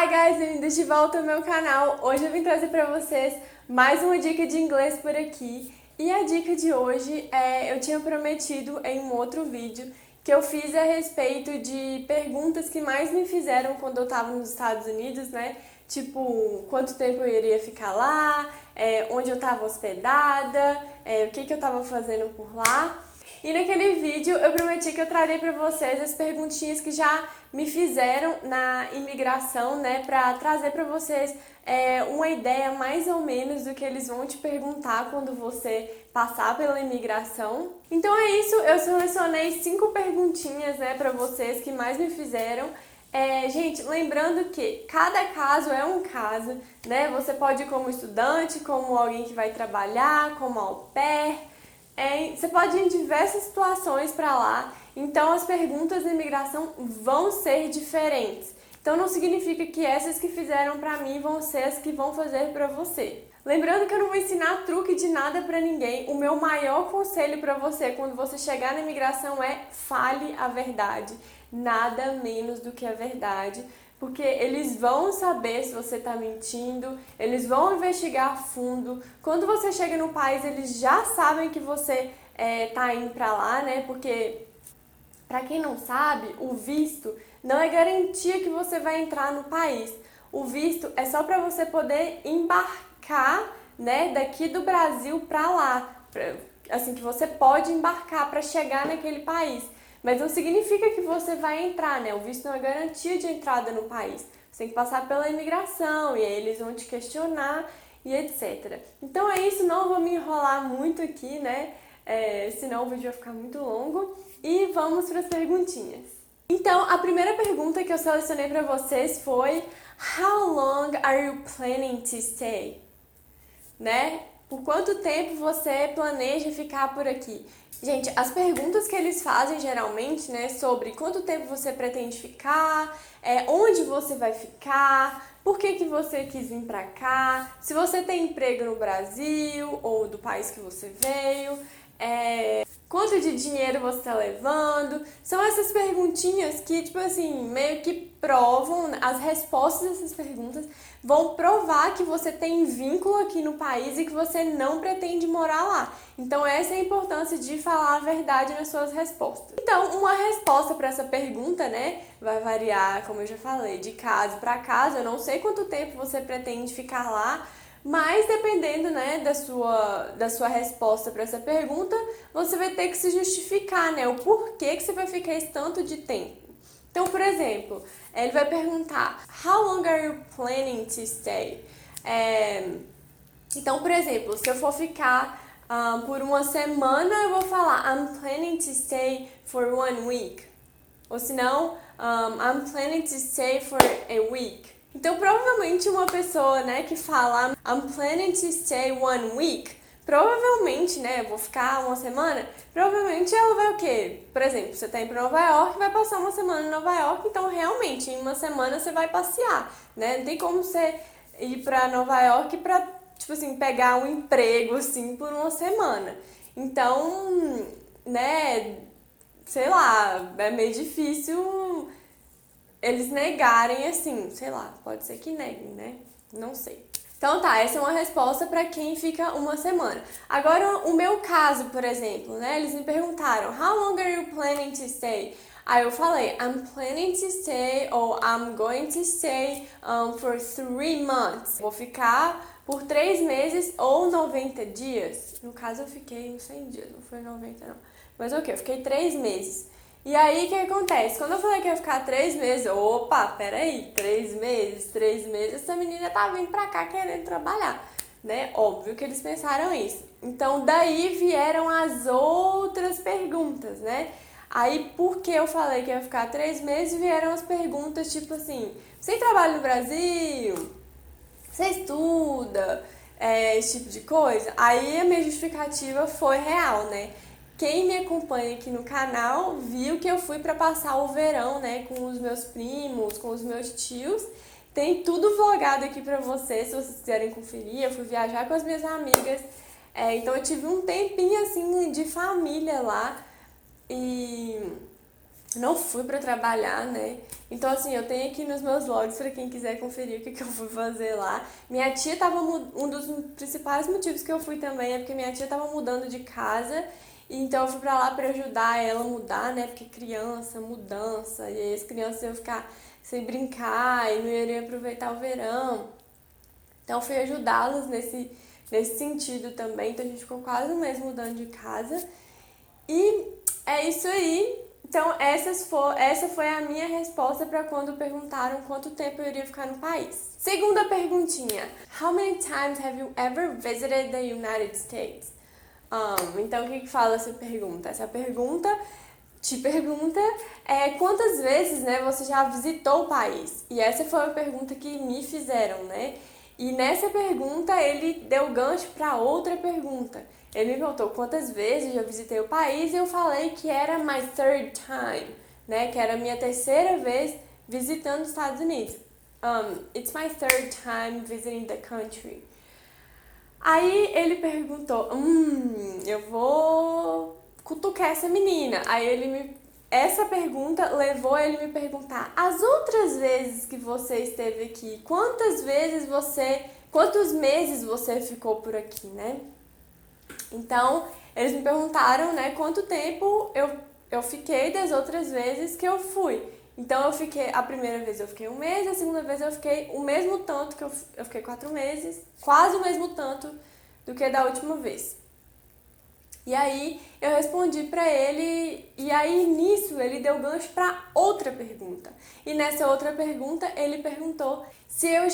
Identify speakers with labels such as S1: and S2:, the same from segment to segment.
S1: guys, bem-vindos de volta ao meu canal. Hoje eu vim trazer pra vocês mais uma dica de inglês por aqui. E a dica de hoje eu tinha prometido em um outro vídeo que eu fiz a respeito de perguntas que mais me fizeram quando eu tava nos Estados Unidos, né? Tipo, quanto tempo eu iria ficar lá, onde eu tava hospedada, o que eu tava fazendo por lá. E naquele vídeo eu prometi que eu traria pra vocês as perguntinhas que já me fizeram na imigração, né, pra trazer pra vocês uma ideia mais ou menos do que eles vão te perguntar quando você passar pela imigração. Então é isso, eu selecionei 5 perguntinhas, né, pra vocês que mais me fizeram. Gente, lembrando que cada caso é um caso, né, você pode ir como estudante, como alguém que vai trabalhar, como au pair. Você pode ir em diversas situações para lá, então as perguntas da imigração vão ser diferentes. Então não significa que essas que fizeram para mim vão ser as que vão fazer para você. Lembrando que eu não vou ensinar truque de nada para ninguém. O meu maior conselho para você quando você chegar na imigração é fale a verdade. Nada menos do que a verdade. Porque eles vão saber se você está mentindo, eles vão investigar a fundo. Quando você chega no país, eles já sabem que você está indo para lá, né? Porque, para quem não sabe, o visto não é garantia que você vai entrar no país. O visto é só para você poder embarcar, né, daqui do Brasil para lá. Assim, que você pode embarcar para chegar naquele país. Mas não significa que você vai entrar, né? O visto não é garantia de entrada no país. Você tem que passar pela imigração e aí eles vão te questionar e etc. Então é isso, não vou me enrolar muito aqui, né? Senão o vídeo vai ficar muito longo. E vamos para as perguntinhas. Então, a primeira pergunta que eu selecionei para vocês foi: How long are you planning to stay? Né? Por quanto tempo você planeja ficar por aqui? Gente, as perguntas que eles fazem geralmente, né, sobre quanto tempo você pretende ficar, onde você vai ficar, por que você quis vir pra cá, se você tem emprego no Brasil ou do país que você veio, quanto de dinheiro você tá levando. São essas perguntinhas que, tipo assim, meio que provam, as respostas dessas perguntas vão provar que você tem vínculo aqui no país e que você não pretende morar lá. Então essa é a importância de falar a verdade nas suas respostas. Então, uma resposta para essa pergunta, né, vai variar, como eu já falei, de caso para caso. Eu não sei quanto tempo você pretende ficar lá, mas dependendo, né, da sua resposta para essa pergunta, você vai ter que se justificar, né, o porquê que você vai ficar esse tanto de tempo. Então, por exemplo, ele vai perguntar: How long are you planning to stay? Então, por exemplo, se eu for ficar por uma semana, eu vou falar I'm planning to stay for 1 week. Ou se não, I'm planning to stay for a week. Então, provavelmente uma pessoa, né, que fala I'm planning to stay 1 week, provavelmente, né, eu vou ficar uma semana, provavelmente ela vai o quê? Por exemplo, você tá indo pra Nova York, vai passar uma semana em Nova York, então realmente em uma semana você vai passear, né? Não tem como você ir pra Nova York pra, tipo assim, pegar um emprego, assim, por uma semana. Então, né, sei lá, é meio difícil eles negarem assim, sei lá, pode ser que neguem, né? Não sei. Então tá, essa é uma resposta para quem fica uma semana. Agora, o meu caso, por exemplo, né? Eles me perguntaram: How long are you planning to stay? Aí eu falei: I'm planning to stay ou I'm going to stay for 3 months. Vou ficar por 3 meses ou 90 dias. No caso, eu fiquei uns 100 dias, não foi 90 não. Mas ok, eu fiquei 3 meses. E aí, o que acontece? Quando eu falei que ia ficar 3 meses, opa, peraí, 3 meses, essa menina tá vindo pra cá querendo trabalhar, né? Óbvio que eles pensaram isso. Então, daí vieram as outras perguntas, né? Aí, porque eu falei que ia ficar 3 meses, vieram as perguntas tipo assim: você trabalha no Brasil? Você estuda? Esse tipo de coisa. Aí a minha justificativa foi real, né? Quem me acompanha aqui no canal viu que eu fui para passar o verão, né, com os meus primos, com os meus tios. Tem tudo vlogado aqui para vocês, se vocês quiserem conferir. Eu fui viajar com as minhas amigas, então eu tive um tempinho assim de família lá. E não fui pra trabalhar, né? Então, assim, eu tenho aqui nos meus logs pra quem quiser conferir o que eu fui fazer lá. Minha tia tava... Um dos principais motivos que eu fui também é porque minha tia tava mudando de casa. Então, eu fui pra lá pra ajudar ela a mudar, né? Porque criança, mudança. E aí as crianças iam ficar sem brincar e não iriam aproveitar o verão. Então, eu fui ajudá-los nesse sentido também. Então, a gente ficou quase um mês mudando de casa. E é isso aí. Então, essa foi a minha resposta para quando perguntaram quanto tempo eu iria ficar no país. Segunda perguntinha. How many times have you ever visited the United States? Então, o que fala essa pergunta? Essa pergunta te pergunta quantas vezes, né, você já visitou o país? E essa foi a pergunta que me fizeram, né? E nessa pergunta ele deu gancho para outra pergunta. Ele me perguntou quantas vezes eu visitei o país e eu falei que era my third time, né? Que era a minha terceira vez visitando os Estados Unidos. It's my third time visiting the country. Aí ele perguntou, eu vou cutucar essa menina. Essa pergunta levou ele me perguntar, as outras vezes que você esteve aqui, quantos meses você ficou por aqui, né? Então, eles me perguntaram, né, quanto tempo eu fiquei das outras vezes que eu fui. Então, a primeira vez eu fiquei um mês, a segunda vez eu fiquei o mesmo tanto que eu fiquei 4 meses, quase o mesmo tanto do que da última vez. E aí, eu respondi pra ele, e aí nisso ele deu gancho pra outra pergunta. E nessa outra pergunta, ele perguntou se eu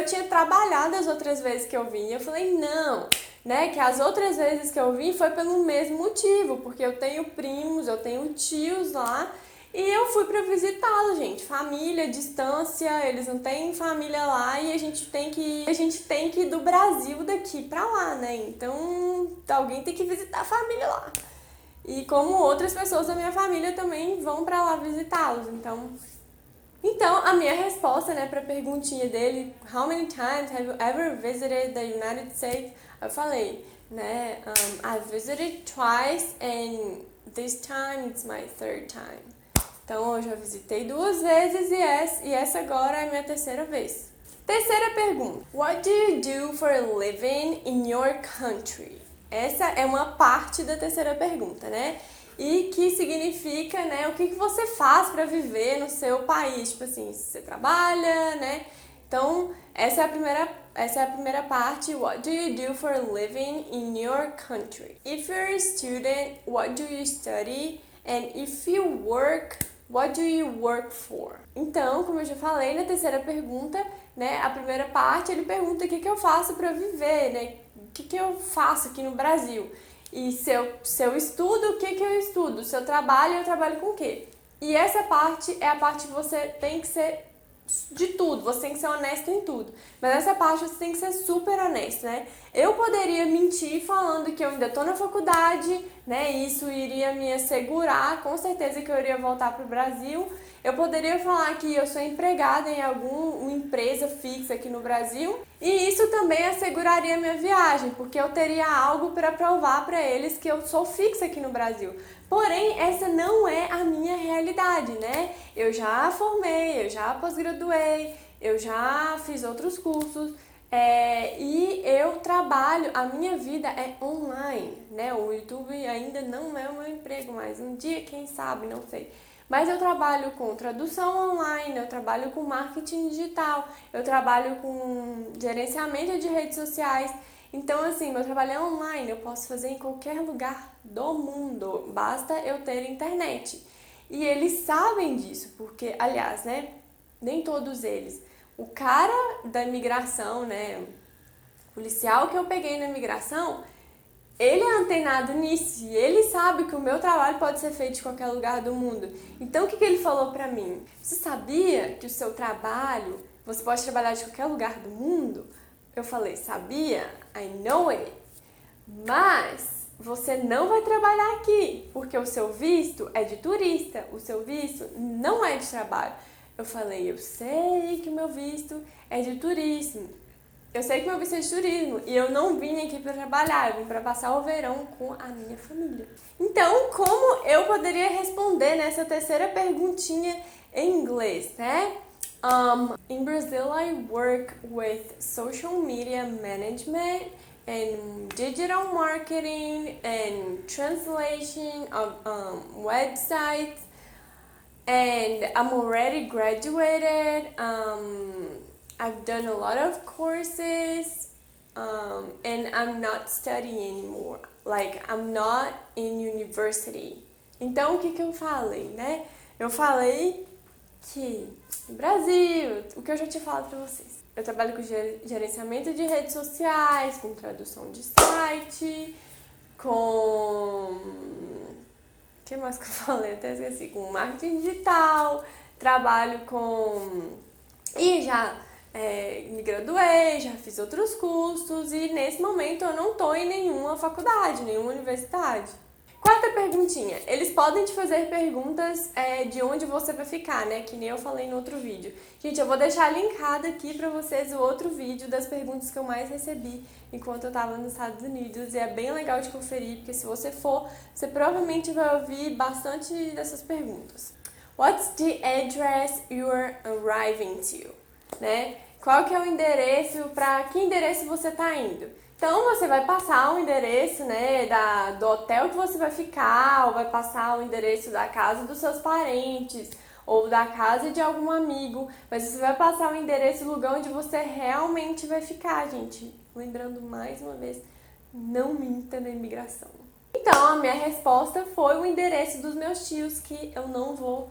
S1: tinha trabalhado as outras vezes que eu vim. E eu falei, não, né, que as outras vezes que eu vim foi pelo mesmo motivo, porque eu tenho primos, eu tenho tios lá, e eu fui pra visitá-los, gente. Família, distância, eles não têm família lá e a gente tem que ir do Brasil daqui pra lá, né? Então, alguém tem que visitar a família lá. E como outras pessoas da minha família também vão pra lá visitá-los, então, a minha resposta, né, pra perguntinha dele, how many times have you ever visited the United States? Eu falei, né, I've visited twice and this time it's my third time. Então, eu já visitei 2 vezes e essa agora é a minha terceira vez. Terceira pergunta. What do you do for a living in your country? Essa é uma parte da terceira pergunta, né? E que significa, né, o que você faz para viver no seu país. Tipo assim, se você trabalha, né? Então, essa é a primeira parte. What do you do for a living in your country? If you're a student, what do you study? And if you work, what do you work for? Então, como eu já falei na terceira pergunta, né, a primeira parte ele pergunta o que eu faço para viver, né? O que eu faço aqui no Brasil? E se eu estudo, o que eu estudo? Se eu trabalho com o quê? E essa parte é a parte que você tem que ser de tudo, você tem que ser honesto em tudo. Mas essa parte você tem que ser super honesto, né? Eu poderia mentir falando que eu ainda tô na faculdade, né? Isso iria me assegurar, com certeza que eu iria voltar pro Brasil. Eu poderia falar que eu sou empregada em alguma empresa fixa aqui no Brasil. E isso também asseguraria minha viagem, porque eu teria algo para provar para eles que eu sou fixa aqui no Brasil. Porém, essa não é a minha realidade, né? Eu já formei, eu já pós-graduei, eu já fiz outros cursos e eu trabalho, a minha vida é online, né? O YouTube ainda não é o meu emprego, mas um dia, quem sabe, não sei. Mas eu trabalho com tradução online, eu trabalho com marketing digital, eu trabalho com gerenciamento de redes sociais. Então, assim, meu trabalho é online, eu posso fazer em qualquer lugar do mundo, basta eu ter internet. E eles sabem disso, porque, aliás, né, nem todos eles. O cara da imigração, né, o policial que eu peguei na imigração, ele é antenado nisso e ele sabe que o meu trabalho pode ser feito de qualquer lugar do mundo. Então, o que ele falou pra mim? Você sabia que o seu trabalho, você pode trabalhar de qualquer lugar do mundo? Eu falei, sabia? I know it. Mas você não vai trabalhar aqui, porque o seu visto é de turista, o seu visto não é de trabalho. Eu falei, eu sei que o meu visto é de turismo, Eu sei que meu visto é de turismo e eu não vim aqui para trabalhar, eu vim para passar o verão com a minha família. Então, como eu poderia responder nessa terceira perguntinha em inglês, né? In Brazil, I work with social media management and digital marketing and translation of websites. And I'm already graduated. I've done a lot of courses, and I'm not studying anymore. Like, I'm not in university. Então, o que eu falei, né? Eu falei que no Brasil, o que eu já tinha falado pra vocês. Eu trabalho com gerenciamento de redes sociais, com tradução de site, com... O que mais que eu falei? Até esqueci. Com marketing digital, trabalho com... E já me graduei, já fiz outros cursos e nesse momento eu não tô em nenhuma faculdade, nenhuma universidade. Quarta perguntinha. Eles podem te fazer perguntas de onde você vai ficar, né? Que nem eu falei no outro vídeo. Gente, eu vou deixar linkado aqui pra vocês o outro vídeo das perguntas que eu mais recebi enquanto eu tava nos Estados Unidos. E é bem legal de conferir, porque se você for, você provavelmente vai ouvir bastante dessas perguntas. What's the address you're arriving to? Né? Qual que é o endereço, para que endereço você tá indo? Então, você vai passar o endereço, né, do hotel que você vai ficar, ou vai passar o endereço da casa dos seus parentes, ou da casa de algum amigo, mas você vai passar o endereço do lugar onde você realmente vai ficar, gente. Lembrando mais uma vez, não minta na imigração. Então, a minha resposta foi o endereço dos meus tios, que eu não vou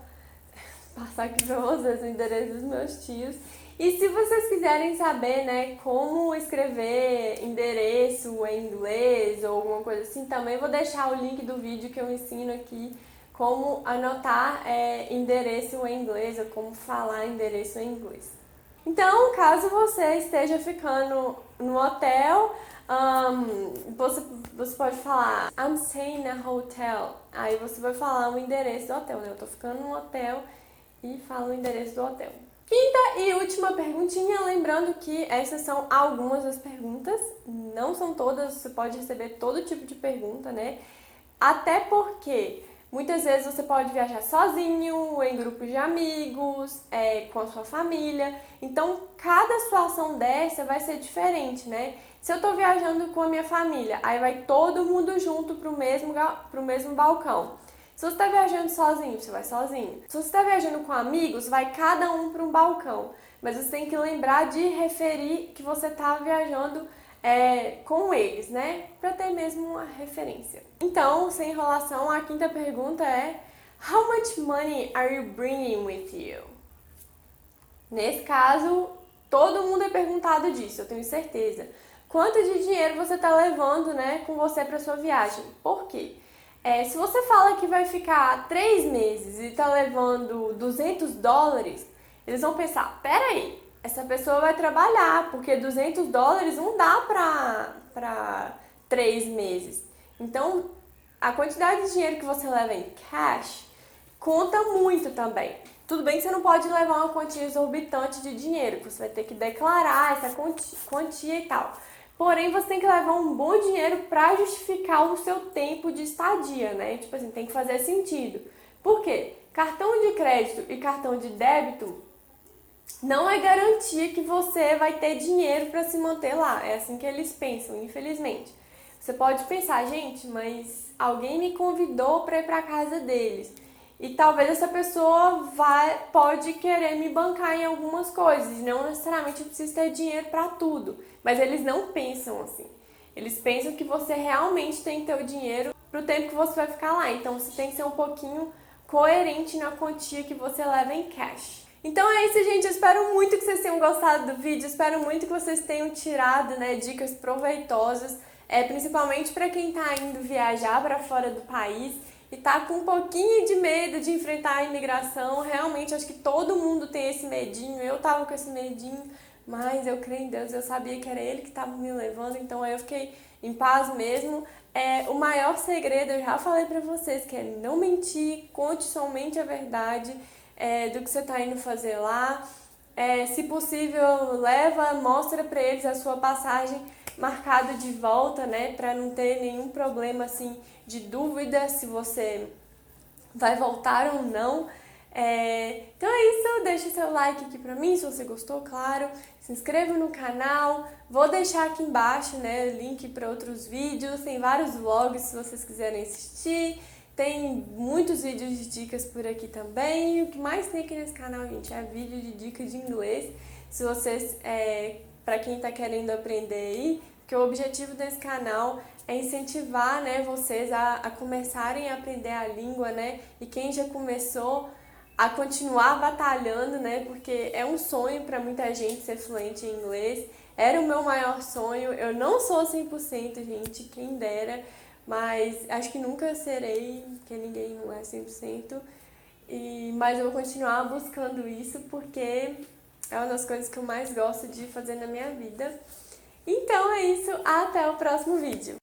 S1: passar aqui pra vocês o endereço dos meus tios. E se vocês quiserem saber, né, como escrever endereço em inglês ou alguma coisa assim, também vou deixar o link do vídeo que eu ensino aqui como anotar endereço em inglês ou como falar endereço em inglês. Então, caso você esteja ficando no hotel, você pode falar I'm staying in a hotel. Aí você vai falar o endereço do hotel, né? Eu tô ficando no hotel e fala o endereço do hotel. Quinta e última perguntinha, lembrando que essas são algumas das perguntas, não são todas, você pode receber todo tipo de pergunta, né? Até porque muitas vezes você pode viajar sozinho, em grupos de amigos, com a sua família, então cada situação dessa vai ser diferente, né? Se eu tô viajando com a minha família, aí vai todo mundo junto pro mesmo balcão. Se você está viajando sozinho, você vai sozinho. Se você está viajando com amigos, vai cada um para um balcão. Mas você tem que lembrar de referir que você está viajando com eles, né? Para ter mesmo uma referência. Então, sem enrolação, a quinta pergunta é How much money are you bringing with you? Nesse caso, todo mundo é perguntado disso, eu tenho certeza. Quanto de dinheiro você está levando, né, com você para sua viagem? Por quê? Se você fala que vai ficar 3 meses e tá levando $200, eles vão pensar, peraí, essa pessoa vai trabalhar, porque $200 não dá pra 3 meses. Então, a quantidade de dinheiro que você leva em cash conta muito também. Tudo bem que você não pode levar uma quantia exorbitante de dinheiro, você vai ter que declarar essa quantia e tal. Porém, você tem que levar um bom dinheiro para justificar o seu tempo de estadia, né? Tipo assim, tem que fazer sentido. Por quê? Cartão de crédito e cartão de débito não é garantia que você vai ter dinheiro para se manter lá. É assim que eles pensam, infelizmente. Você pode pensar, gente, mas alguém me convidou para ir para casa deles. E talvez essa pessoa pode querer me bancar em algumas coisas. Não necessariamente precisa ter dinheiro para tudo. Mas eles não pensam assim. Eles pensam que você realmente tem que ter o dinheiro pro tempo que você vai ficar lá. Então você tem que ser um pouquinho coerente na quantia que você leva em cash. Então é isso, gente. Eu espero muito que vocês tenham gostado do vídeo. Espero muito que vocês tenham tirado, né, dicas proveitosas. Principalmente para quem está indo viajar para fora do país e tá com um pouquinho de medo de enfrentar a imigração. Realmente, acho que todo mundo tem esse medinho. Eu tava com esse medinho, mas eu creio em Deus. Eu sabia que era Ele que tava me levando, então aí eu fiquei em paz mesmo. O maior segredo, eu já falei pra vocês, que é não mentir, conte somente a verdade do que você tá indo fazer lá. Se possível, mostra para eles a sua passagem marcada de volta, né, para não ter nenhum problema assim de dúvida se você vai voltar ou não. Então é isso, deixa seu like aqui pra mim se você gostou, claro. Se inscreva no canal. Vou deixar aqui embaixo, né, link para outros vídeos. Tem vários vlogs se vocês quiserem assistir. Tem muitos vídeos de dicas por aqui também. E o que mais tem aqui nesse canal, gente, é vídeo de dicas de inglês. Se vocês, para quem tá querendo aprender aí, que o objetivo desse canal é incentivar, né, vocês a começarem a aprender a língua, né? E quem já começou a continuar batalhando, né? Porque é um sonho para muita gente ser fluente em inglês. Era o meu maior sonho. Eu não sou 100%, gente, quem dera, mas acho que nunca serei, porque ninguém não é 100%. Mas eu vou continuar buscando isso porque é uma das coisas que eu mais gosto de fazer na minha vida. Então é isso, até o próximo vídeo.